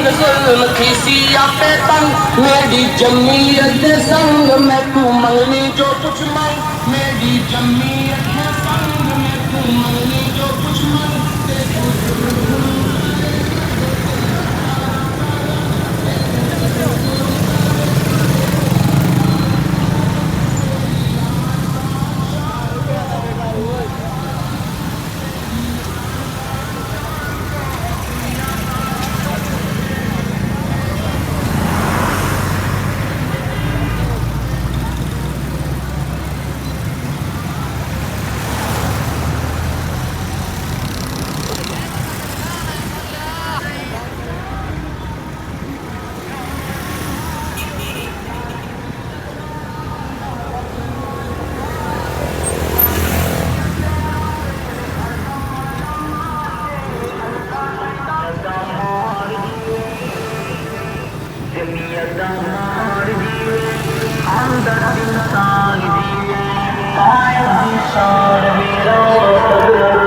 जुल्म खीसी आपे तंग मेरी जमीयत संग मैं तू मंगनी जो कुछ मांग मेरी जमीयत संग मैं तू मंगनी जो कुछ मांग I'm